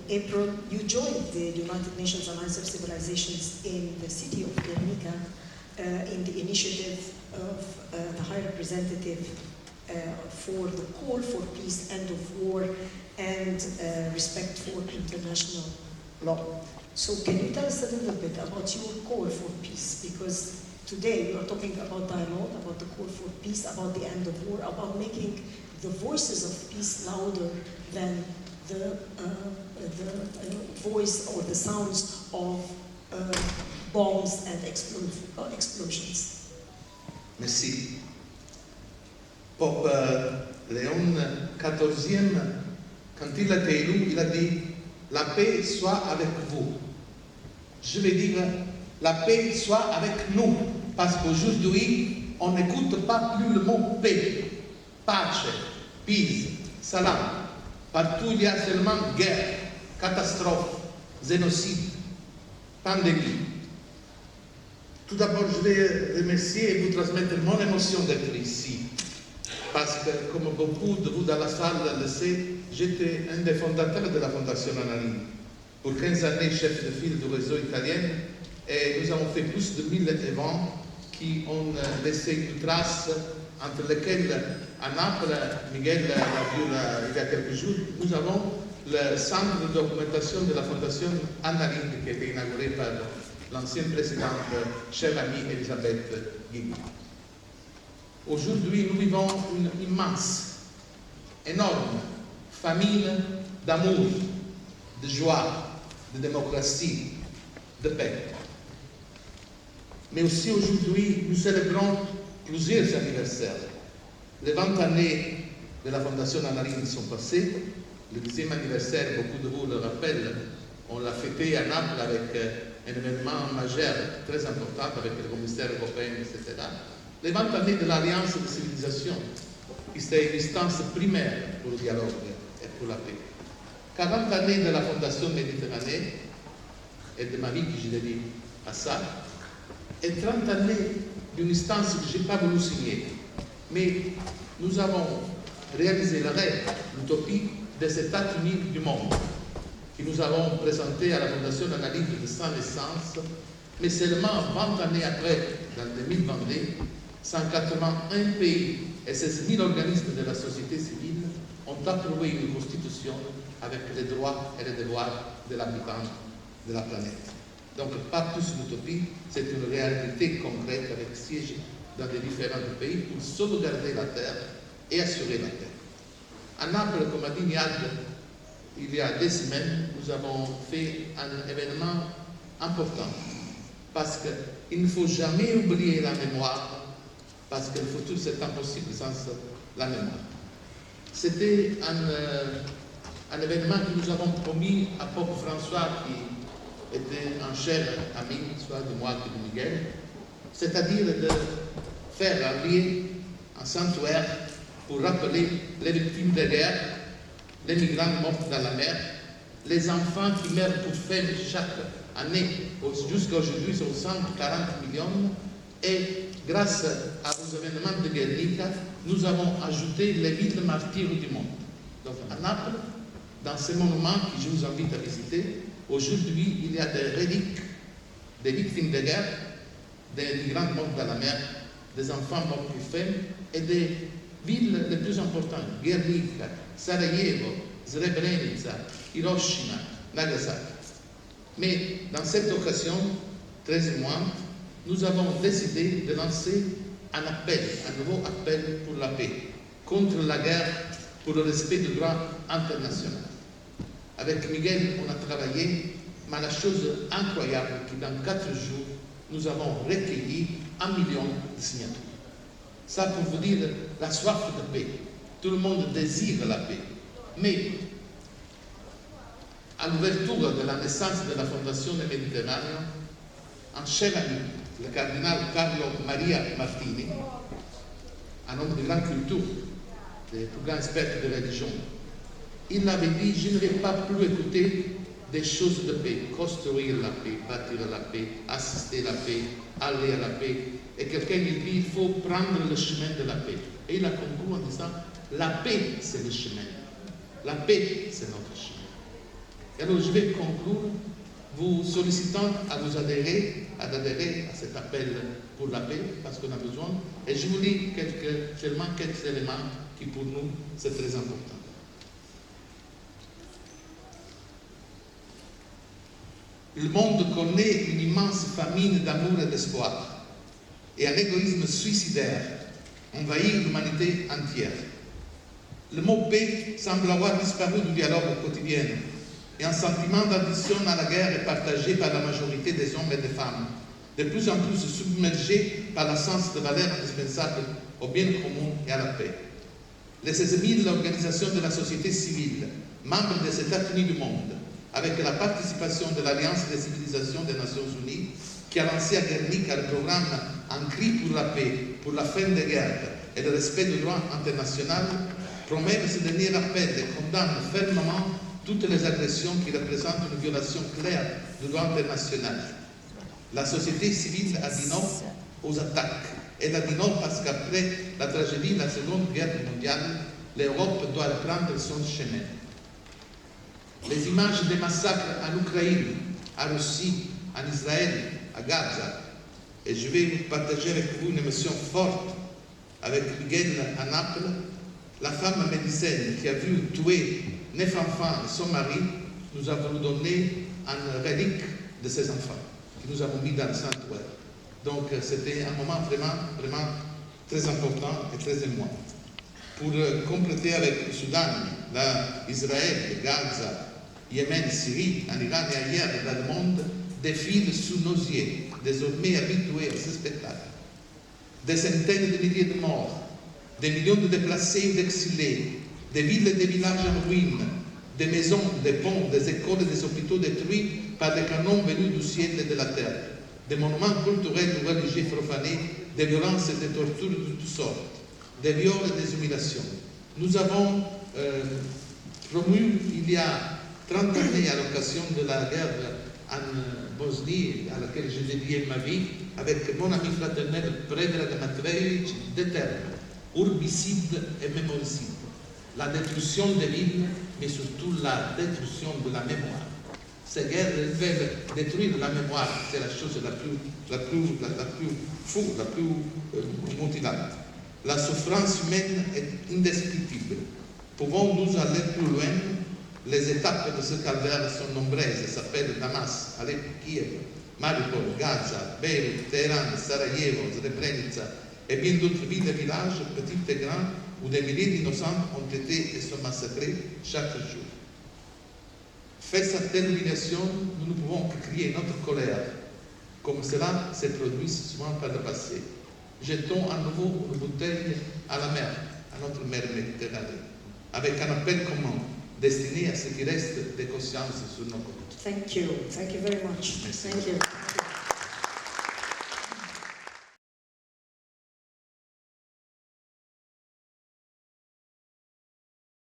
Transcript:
April, you joined the United Nations Alliance of Civilizations in the city of Guernica in the initiative of the High Representative for the call for peace, end of war, and respect for international law. So can you tell us a little bit about your call for peace? Because today we are talking about dialogue, about the call for peace, about the end of war, about making the voices of peace louder than the voice or the sounds of bombs and explosions. Merci. Pope Léon XIV, quand il a été élu, il a dit « La paix soit avec vous ». Je vais dire « La paix soit avec nous », parce qu'aujourd'hui, on n'écoute pas plus le mot « paix ». Pace, peace, salam. Partout, il y a seulement guerre, catastrophe, génocide, pandémie. Tout d'abord, je vais remercier et vous transmettre mon émotion d'être ici. Parce que, comme beaucoup de vous dans la salle le savent, j'étais un des fondateurs de la Fondation Analine. Pour 15 années, chef de file du réseau italien, et nous avons fait plus de 1000 événements qui ont laissé une trace, entre lesquels, à Naples, Miguel l'a vu il y a quelques jours, nous avons le centre de documentation de la Fondation Analine qui a été inauguré par l'ancienne présidente, chère amie Elisabeth Guigui. Aujourd'hui, nous vivons une immense, énorme famine d'amour, de joie, de démocratie, de paix. Mais aussi aujourd'hui, nous célébrons plusieurs anniversaires. Les 20 années de la Fondation Analine sont passées. Le 10e anniversaire, beaucoup de vous le rappellent, on l'a fêté à Naples avec un événement majeur très important avec le commissaire européen, etc. Les 20 années de l'Alliance de civilisation, qui c'était une instance primaire pour le dialogue et pour la paix. 40 années de la Fondation Méditerranée et de ma vie que je dédie à ça, et 30 années d'une instance que je n'ai pas voulu signer. Mais nous avons réalisé le rêve, l'utopie des États unis du monde, que nous avons présenté à la Fondation Analine de sa naissance, mais seulement 20 années après, dans 2022, 181 pays et 16 000 organismes de la société civile ont approuvé une constitution avec les droits et les devoirs de l'habitant de la planète. Donc, pas plus l'utopie, c'est une réalité concrète avec siège dans les différents pays pour sauvegarder la terre et assurer la paix. À Naples, comme a dit Niad, il y a 2 semaines, nous avons fait un événement important parce qu'il ne faut jamais oublier la mémoire, parce que le futur c'est impossible sans la mémoire. C'était un événement que nous avons promis à Pope François, qui était un cher ami, soit de moi que de Miguel, c'est-à-dire de faire un lieu, un sanctuaire, pour rappeler les victimes de guerre, les migrants morts dans la mer, les enfants qui meurent pour faim chaque année, jusqu'à aujourd'hui, sont 140 millions, et grâce aux événements de Guernica, nous avons ajouté les villes martyrs du monde. Donc à Naples, dans ces monuments que je vous invite à visiter, aujourd'hui, il y a des reliques des victimes de guerre, des migrants morts dans la mer, des enfants morts pour faim, et des villes les plus importantes, Guernica, Sarajevo, Srebrenica, Hiroshima, Nagasaki. Mais dans cette occasion, très émouvante, nous avons décidé de lancer un appel, un nouveau appel pour la paix, contre la guerre, pour le respect du droit international. Avec Miguel, on a travaillé, mais la chose incroyable, c'est que dans 4 jours, nous avons recueilli 1 million de signatures. Ça pour vous dire la soif de paix. Tout le monde désire la paix. Mais à l'ouverture de la naissance de la Fondation Méditerranée, un cher ami, le cardinal Carlo Maria Martini, un homme de grande culture, des plus grands experts de religion, il avait dit, je ne vais pas plus écouter des choses de paix, construire la paix, bâtir la paix, assister la paix, aller à la paix. Et quelqu'un il dit, il faut prendre le chemin de la paix. Et il a conclu en disant, la paix c'est le chemin. La paix c'est notre chemin. Et alors je vais conclure vous sollicitant à vous adhérer à cet appel pour la paix, parce qu'on a besoin. Et je vous lis seulement quelques éléments qui pour nous, c'est très important. Le monde connaît une immense famine d'amour et d'espoir, et un égoïsme suicidaire envahit l'humanité entière. Le mot paix semble avoir disparu du dialogue quotidien, et un sentiment d'addition à la guerre est partagé par la majorité des hommes et des femmes, de plus en plus submergés par l'absence de valeurs indispensables au bien commun et à la paix. Les 16 000 organisations de la société civile, membres des États unis du monde, avec la participation de l'Alliance des civilisations des Nations unies, qui a lancé à Guernica le programme Un cri pour la paix, pour la fin des guerres et le respect du droit international, promettent ce dernier appel et condamnent fermement toutes les agressions qui représentent une violation claire du droit international. La société civile a dit non aux attaques. Elle a dit non parce qu'après la tragédie de la Seconde Guerre mondiale, l'Europe doit reprendre son chemin. Les images des massacres en Ukraine, en Russie, en Israël, à Gaza, et je vais partager avec vous une émotion forte avec Miguel à Naples, la femme médecine qui a vu tuer 9 enfants et son mari, nous a voulu donner une relique de ces enfants, que nous avons mis dans le sanctuaire. Donc c'était un moment vraiment très important et très émouvant. Pour compléter avec le Soudan, Israël, Gaza, Yémen, Syrie, en Iran et ailleurs dans le monde, défilent sous nos yeux, désormais habitués à ce spectacle. Des centaines de milliers de morts, des millions de déplacés ou d'exilés, des villes et des villages en ruine, des maisons, des ponts, des écoles et des hôpitaux détruits par des canons venus du ciel et de la terre, des monuments culturels ou religieux profanés, des violences et des tortures de toutes sortes, des viols et des humiliations. Nous avons promu il y a 30 années à l'occasion de la guerre en Bosnie, à laquelle j'ai dédié ma vie, avec mon ami fraternel Predrag Matvejević, deux termes, urbicide et mémoricide. La destruction des villes, mais surtout la destruction de la mémoire. Ces guerres veulent détruire la mémoire, c'est la chose la plus fou, la plus mutilante. La souffrance humaine est indescriptible. Pouvons-nous aller plus loin? Les étapes de ce calvaire sont nombreuses, elles s'appellent Damas, Alep, Kiev, Mariupol, Gaza, Beyrouth, Téhéran, Sarajevo, Srebrenica et bien d'autres villes et villages, petits et grands, où des milliers d'innocents ont été et sont massacrés chaque jour. Face à telle humiliation, nous ne pouvons que crier notre colère, comme cela s'est produit souvent par le passé. Jetons à nouveau une bouteille à la mer, à notre mer Méditerranée, avec un appel commun, destiné à ce qu'il reste des consciences sur nos côtes. Thank you very much. Merci. Thank you.